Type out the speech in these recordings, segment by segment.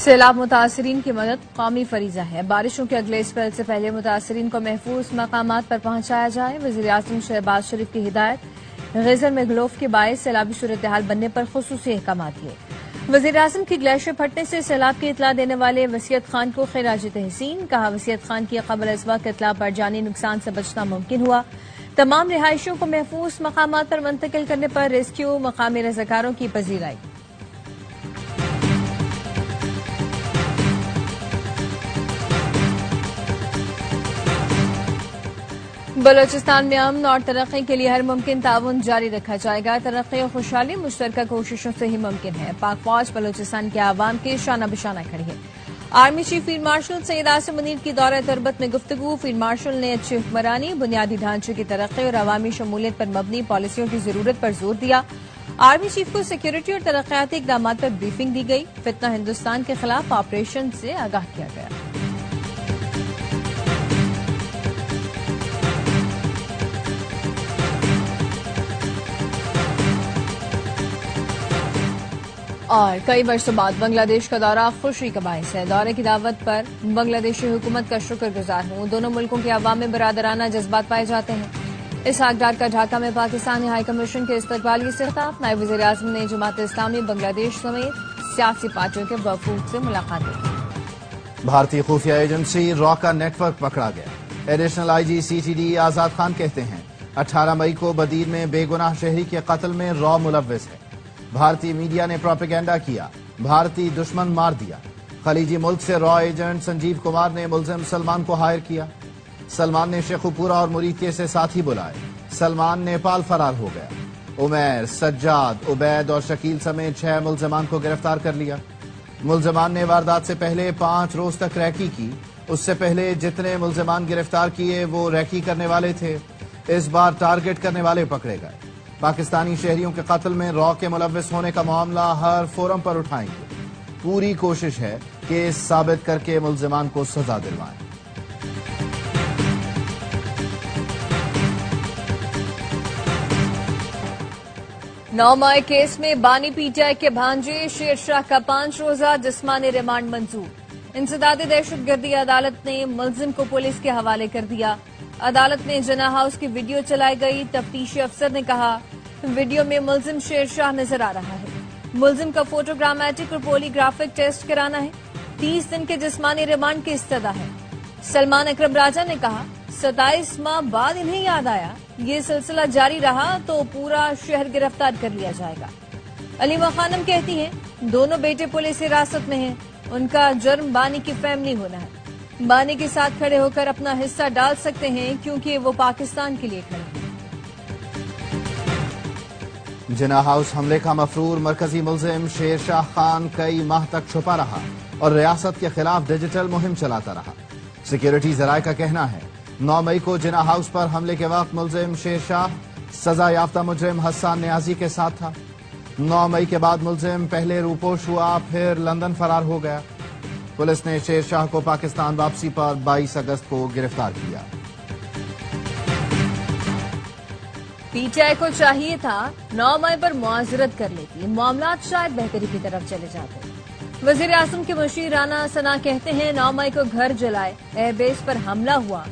سیلاب متاثرین کی مدد قومی فریضہ ہے۔ بارشوں کے اگلے اسپیل سے پہلے متاثرین کو محفوظ مقامات پر پہنچایا جائے۔ وزیراعظم شہباز شریف کی ہدایت۔ غیزر میں گلوف کے باعث سیلابی صورتحال بننے پر خصوصی احکامات دیے۔ وزیراعظم کی گلیشیئر پھٹنے سے سیلاب کی اطلاع دینے والے وسیعت خان کو خراج تحسین۔ کہا وسیعت خان کی قبل از وقت اطلاع پر جانی نقصان سے بچنا ممکن ہوا۔ تمام رہائشیوں کو محفوظ مقامات پر منتقل کرنے پر ریسکیو مقامی رضاکاروں کی پذیرائی۔ بلوچستان میں امن اور ترقی کے لیے ہر ممکن تعاون جاری رکھا جائے گا۔ ترقی اور خوشحالی مشترکہ کوششوں سے ہی ممکن ہے۔ پاک فوج بلوچستان کے عوام کے شانہ بشانہ کھڑی ہے۔ Army chief field marshal Syed Asim Munir کی دورہ تربت میں گفتگو۔ فیلڈ مارشل نے اچھی حکمرانی، بنیادی ڈھانچے کی ترقی اور عوامی شمولیت پر مبنی پالیسیوں کی ضرورت پر زور دیا۔ آرمی چیف کو سیکیورٹی اور ترقیاتی اقدامات پر بریفنگ دی گئی۔ فتنہ ہندوستان کے خلاف آپریشن سے آگاہ کیا گیا۔ اور کئی برسوں بعد بنگلہ دیش کا دورہ خوشی کا باعث ہے۔ دورے کی دعوت پر بنگلہ دیشی حکومت کا شکر گزار ہوں۔ دونوں ملکوں کے عوام میں برادرانہ جذبات پائے جاتے ہیں۔ اسحاق ڈار کا ڈھاکہ میں پاکستانی ہائی کمیشن کے استقبالیے سے خطاب۔ نائب وزیر اعظم نے جماعت اسلامی بنگلہ دیش سمیت سیاسی پارٹیوں کے وفود سے ملاقات کی۔ بھارتی خفیہ ایجنسی را کا نیٹ ورک پکڑا گیا۔ Additional I G C T D Azad Khan کہتے ہیں 18 مئی کو بدیر میں بے گناہ شہری کے قتل میں را ملوث ہے۔ بھارتی میڈیا نے پروپیگنڈا کیا، بھارتی دشمن مار دیا۔ خلیجی ملک سے را ایجنٹ سنجیو کمار نے ملزم سلمان کو ہائر کیا۔ سلمان نے شیخوپورہ اور موریتیے سے ساتھی بلائے۔ سلمان نیپال فرار ہو گیا۔ عمیر، سجاد، عبید اور شکیل سمیت 6 ملزمان کو گرفتار کر لیا۔ ملزمان نے واردات سے پہلے 5 روز تک ریکی کی۔ اس سے پہلے جتنے ملزمان گرفتار کیے وہ ریکی کرنے والے تھے۔ اس بار ٹارگٹ کرنے والے پکڑے گئے۔ پاکستانی شہریوں کے قتل میں را کے ملوث ہونے کا معاملہ ہر فورم پر اٹھائیں گے۔ پوری کوشش ہے کہ ثابت کر کے ملزمان کو سزا دلوائیں۔ نومائے کیس میں بانی پی ٹی آئی کے بھانجے شیر شاہ کا 5 روزہ جسمانی ریمانڈ منظور۔ انسداد دہشت گردی عدالت نے ملزم کو پولیس کے حوالے کر دیا۔ عدالت نے جناح ہاؤس کی ویڈیو چلائی گئی۔ تفتیشی افسر نے کہا ویڈیو میں ملزم شیر شاہ نظر آ رہا ہے۔ ملزم کا فوٹوگرامیٹک اور پولی گرافک ٹیسٹ کرانا ہے۔ 30 دن کے جسمانی ریمانڈ کی استدعا ہے۔ سلمان اکرم راجہ نے کہا 27 ماہ بعد انہیں یاد آیا یہ سلسلہ جاری رہا تو پورا شہر گرفتار کر لیا جائے گا۔ علیمہ خانم کہتی ہیں دونوں بیٹے پولیس حراست میں ہیں۔ ان کا جرم بانی کی فیملی ہونا ہے۔ بانی کے ساتھ کھڑے ہو کر اپنا حصہ ڈال سکتے ہیں کیونکہ وہ پاکستان کے لیے کھڑے ہیں۔ جناح ہاؤس حملے کا مفرور مرکزی ملزم شیر شاہ خان کئی ماہ تک چھپا رہا اور ریاست کے خلاف ڈیجیٹل مہم چلاتا رہا۔ سیکیورٹی ذرائع کا کہنا ہے 9 مئی کو جناح ہاؤس پر حملے کے وقت ملزم شیر شاہ سزا یافتہ مجرم حسان نیازی کے ساتھ تھا۔ 9 مئی کے بعد ملزم پہلے روپوش ہوا پھر لندن فرار ہو گیا۔ پولیس نے شیر شاہ کو پاکستان واپسی پر 22 اگست کو گرفتار کیا۔ پی ٹی آئی کو چاہیے تھا 9 مئی پر معذرت کر لیتی، معاملات شاید بہتری کی طرف چلے جاتے۔ وزیر اعظم کے مشیر رانا ثنا کہتے ہیں 9 مئی کو گھر جلائے، ایئر بیس پر حملہ ہوا،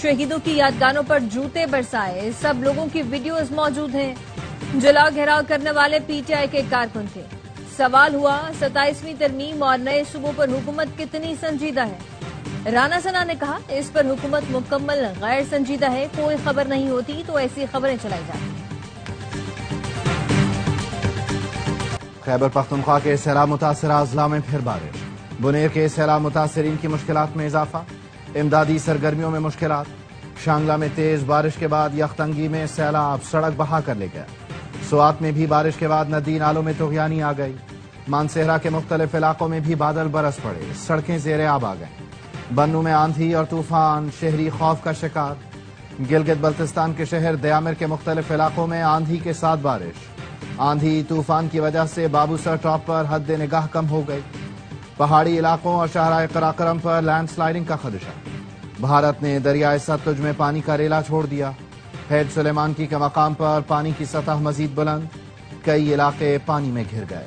شہیدوں کی یادگاروں پر جوتے برسائے، سب لوگوں کی ویڈیوز موجود ہیں۔ جلاؤ گھیراؤ کرنے والے پی ٹی آئی کے کارکن تھے۔ سوال ہوا 27ویں ترمیم اور نئے صوبوں پر حکومت کتنی سنجیدہ ہے؟ رانا ثنا نے کہا اس پر حکومت مکمل غیر سنجیدہ ہے، کوئی خبر نہیں ہوتی تو ایسی خبریں چلائی جاتی ہیں۔ خیبر پختونخوا کے سیلاب متاثرہ اضلاع میں پھر بارش۔ بنیر کے سیلاب متاثرین کی مشکلات میں اضافہ، امدادی سرگرمیوں میں مشکلات۔ شانگلہ میں تیز بارش کے بعد یختنگی میں سیلاب سڑک بہا کر لے گیا۔ سوات میں بھی بارش کے بعد ندی نالوں میں طغیانی آ گئی۔ مانسہرہ کے مختلف علاقوں میں بھی بادل برس پڑے، سڑکیں زیر آب آ گئیں۔ بنو میں آندھی اور طوفان، شہری خوف کا شکار۔ گلگت بلتستان کے شہر دیامر کے مختلف علاقوں میں آندھی کے ساتھ بارش۔ آندھی طوفان کی وجہ سے بابوسر ٹاپ پر حد نگاہ کم ہو گئی۔ پہاڑی علاقوں اور شاہراہ قراقرم پر لینڈ سلائڈنگ کا خدشہ۔ بھارت نے دریائے ستلج میں پانی کا ریلا چھوڑ دیا۔ حید سلیمان کی کے مقام پر پانی کی سطح مزید بلند، کئی علاقے پانی میں گھر گئے۔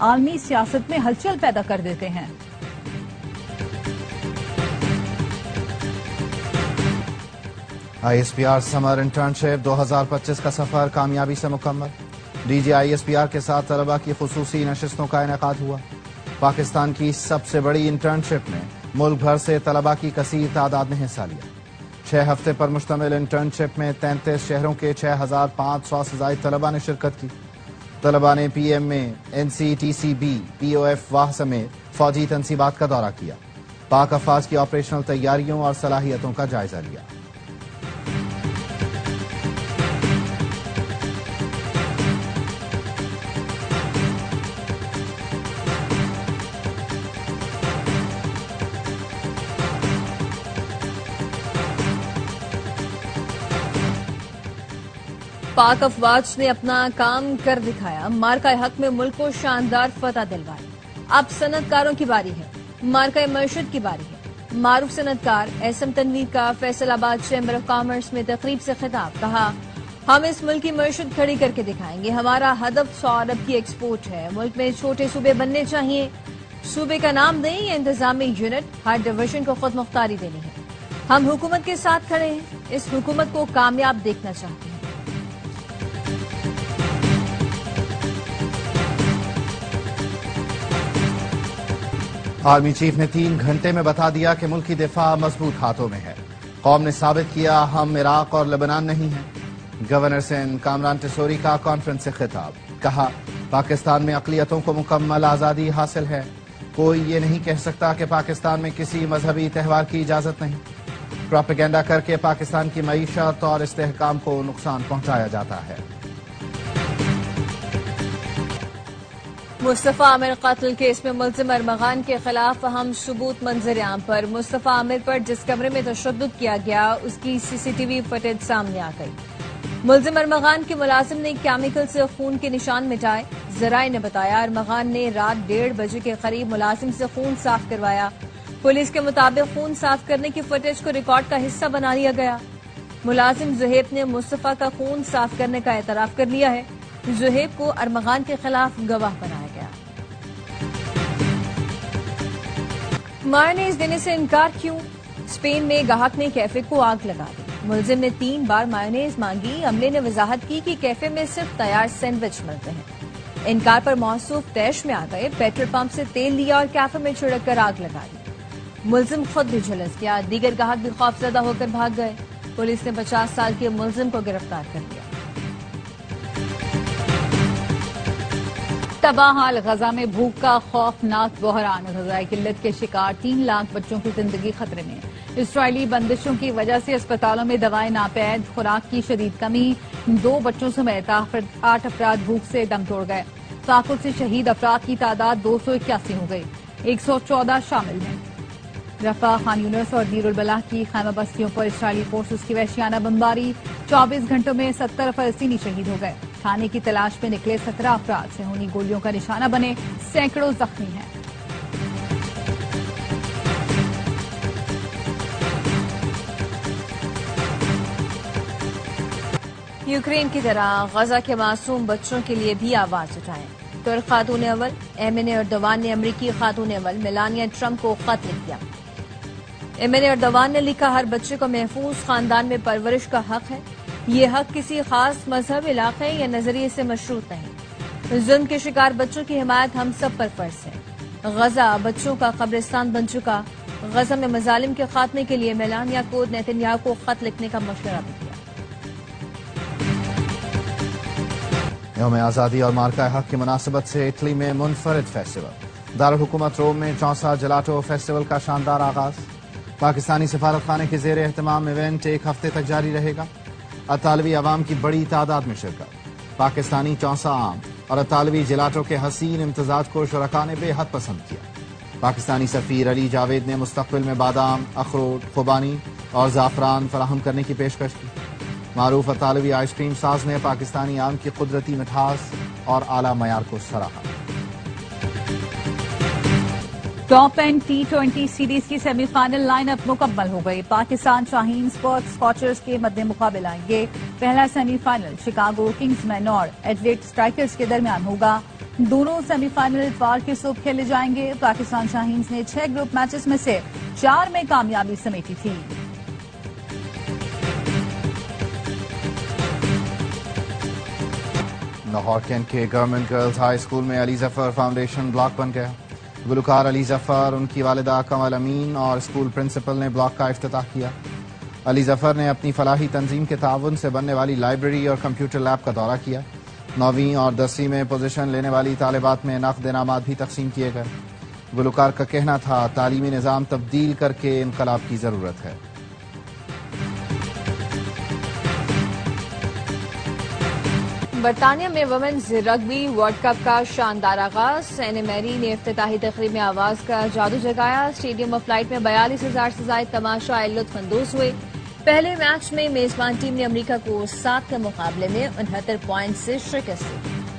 عالمی سیاست میں ہلچل پیدا کر دیتے ہیں۔ ISPR سمر انٹرنشپ 2025 کا سفر کامیابی سے مکمل۔ DG ISPR کے ساتھ طلبہ کی خصوصی نشستوں کا انعقاد ہوا۔ پاکستان کی سب سے بڑی انٹرنشپ میں ملک بھر سے طلبہ کی کثیر تعداد نے حصہ لیا۔ 6 ہفتے پر مشتمل انٹرنشپ میں 33 شہروں کے 6500 سے زائد طلبہ نے شرکت کی۔ طلبہ نے PM میں NCTCB POF واہ سمیت فوجی تنصیبات کا دورہ کیا۔ پاک افواج کی آپریشنل تیاریوں اور صلاحیتوں کا جائزہ لیا۔ پاک افواج نے اپنا کام کر دکھایا، مارکہ حق میں ملک کو شاندار فتح دلوائی۔ اب صنعت کاروں کی باری ہے، مارکہ مرشد کی باری ہے۔ معروف صنعت کار SM تنویر کا فیصل آباد چیمبر آف کامرس میں تقریب سے خطاب، کہا ہم اس ملک کی مرشد کھڑی کر کے دکھائیں گے۔ ہمارا ہدف 100 ارب کی ایکسپورٹ ہے۔ ملک میں چھوٹے صوبے بننے چاہیے۔ صوبے کا نام دیں یا انتظامی یونٹ، ہر ڈویژن کو خود مختاری دینی ہے۔ ہم حکومت کے ساتھ کھڑے ہیں، اس حکومت کو کامیاب دیکھنا چاہتے ہیں۔ آرمی چیف نے 3 گھنٹے میں بتا دیا کہ ملک کی دفاع مضبوط ہاتھوں میں ہے۔ قوم نے ثابت کیا ہم عراق اور لبنان نہیں ہیں۔ گورنر سندھ کامران ٹیسوری کا کانفرنس سے خطاب، کہا پاکستان میں اقلیتوں کو مکمل آزادی حاصل ہے۔ کوئی یہ نہیں کہہ سکتا کہ پاکستان میں کسی مذہبی تہوار کی اجازت نہیں۔ پروپیگنڈا کر کے پاکستان کی معیشت اور استحکام کو نقصان پہنچایا جاتا ہے۔ مصطفیٰ عامر قتل کیس میں ملزم ارمغان کے خلاف اہم ثبوت منظر عام پر۔ مصطفیٰ عامر پر جس کمرے میں تشدد کیا گیا اس کی CCTV فوٹیج سامنے آ گئی۔ ملزم ارمغان کے ملازم نے کیمیکل سے خون کے نشان مٹائے۔ ذرائع نے بتایا ارمغان نے رات 1:30 بجے کے قریب ملازم سے خون صاف کروایا۔ پولیس کے مطابق خون صاف کرنے کی فوٹیج کو ریکارڈ کا حصہ بنا لیا گیا۔ ملازم زہیب نے مصطفیٰ کا خون صاف کرنے کا اعتراف کر لیا ہے۔ زہیب کو ارمغان کے خلاف گواہ بنایا گیا۔ مایونیز دینے سے انکار کیوں؟ اسپین میں گاہک نے کیفے کو آگ لگا دی۔ ملزم نے 3 بار مایونیز مانگی۔ عملے نے وضاحت کی کہ کیفے میں صرف تیار سینڈوچ ملتے ہیں۔ انکار پر موصوف طیش میں آ گئے، پیٹرول پمپ سے تیل لیا اور کیفے میں چھڑک کر آگ لگا دی۔ ملزم خود بھی جھلس گیا، دیگر گاہک بھی خوفزدہ ہو کر بھاگ گئے۔ پولیس نے 50 سال کے ملزم کو گرفتار کر لیا۔ تباہ حال غزہ میں بھوک کا خوفناک بحران، غذائی قلت کے شکار 3 لاکھ بچوں کی زندگی خطرے میں۔ اسرائیلی بندشوں کی وجہ سے اسپتالوں میں دوائیں ناپید، خوراک کی شدید کمی، 2 بچوں سمیت 8 افراد بھوک سے دم توڑ گئے۔ طاقت سے شہید افراد کی تعداد 281 ہو گئی، 114 شامل ہیں۔ رفح، خان یونس اور دیر البلح کی خیمہ بستیوں پر اسرائیلی فورسز کی وحشیانہ بمباری، 24 گھنٹوں میں 70 فلسطینی شہید ہو گئے۔ کھانے کی تلاش میں نکلے 17 افراد صہیونی گولیوں کا نشانہ بنے، سینکڑوں زخمی ہیں۔ یوکرین کی طرح غزہ کے معصوم بچوں کے لیے بھی آواز اٹھائیں۔ ترک خاتون اول ایمن اردوان نے امریکی خاتون اول میلانیا ٹرمپ کو خط لکھ دیا۔ ایمن اردوان نے لکھا ہر بچے کو محفوظ خاندان میں پرورش کا حق ہے۔ یہ حق کسی خاص مذہب، علاقے یا نظریے سے مشروط نہیں۔ ظلم کے شکار بچوں کی حمایت ہم سب پر فرض ہے۔ غزہ بچوں کا قبرستان بن چکا۔ غزہ میں مظالم کے خاتمے کے لیے میلانیا کو نیتنیاہو کو خط لکھنے کا مشورہ بھی دیا۔ یوم آزادی اور مارکہ حق کی مناسبت سے اٹلی میں منفرد فیسٹیول۔ دارالحکومت روم میں چونسا جلاٹو فیسٹیول کا شاندار آغاز۔ پاکستانی سفارت خانے کے زیر اہتمام ایونٹ 1 ہفتے تک جاری رہے گا۔ اطالوی عوام کی بڑی تعداد میں شرکت۔ پاکستانی چونسا آم اور اطالوی جلاٹو کے حسین امتزاج کو شرکاء نے بے حد پسند کیا۔ پاکستانی سفیر علی جاوید نے مستقبل میں بادام، اخروٹ، خوبانی اور زعفران فراہم کرنے کی پیشکش کی۔ معروف اطالوی آئس کریم ساز نے پاکستانی آم کی قدرتی مٹھاس اور اعلیٰ معیار کو سراہا۔ ٹاپ اینڈ T20 سیریز کی سیمی فائنل لائن اپ مکمل ہو گئی۔ پاکستان شاہین اسکاچرز کے مد مقابل آئیں گے۔ پہلا سیمی فائنل شکاگو کنگز مین اور ایڈلیڈ اسٹرائکرز کے درمیان ہوگا۔ دونوں سیمی فائنل اتوار کی صبح کھیلے جائیں گے۔ پاکستان شاہینز نے 6 گروپ میچز میں سے 4 میں کامیابی سمیٹی تھی۔ لاہور کینٹ کے گورنمنٹ گرلز ہائی اسکول میں علی ظفر فاؤنڈیشن بلاک بن گیا۔ گلوکار علی ظفر، ان کی والدہ کمل امین اور اسکول پرنسپل نے بلاک کا افتتاح کیا۔ علی ظفر نے اپنی فلاحی تنظیم کے تعاون سے بننے والی لائبریری اور کمپیوٹر لیب کا دورہ کیا۔ 9ویں اور 10ویں میں پوزیشن لینے والی طالبات میں نقد انعامات بھی تقسیم کیے گئے۔ گلوکار کا کہنا تھا، تعلیمی نظام تبدیل کر کے انقلاب کی ضرورت ہے۔ برطانیہ میں ویمنز رگبی ورلڈ کپ کا شاندار آغاز۔ سینٹ میری نے افتتاحی تقریب میں آواز کا جادو جگایا۔ اسٹیڈیم آف لائٹ میں 42,000 سے زائد تماشائے لطف اندوز ہوئے۔ پہلے میچ میں میزبان ٹیم نے امریکہ کو 7 کے مقابلے میں 69 پوائنٹ سے شکست دی۔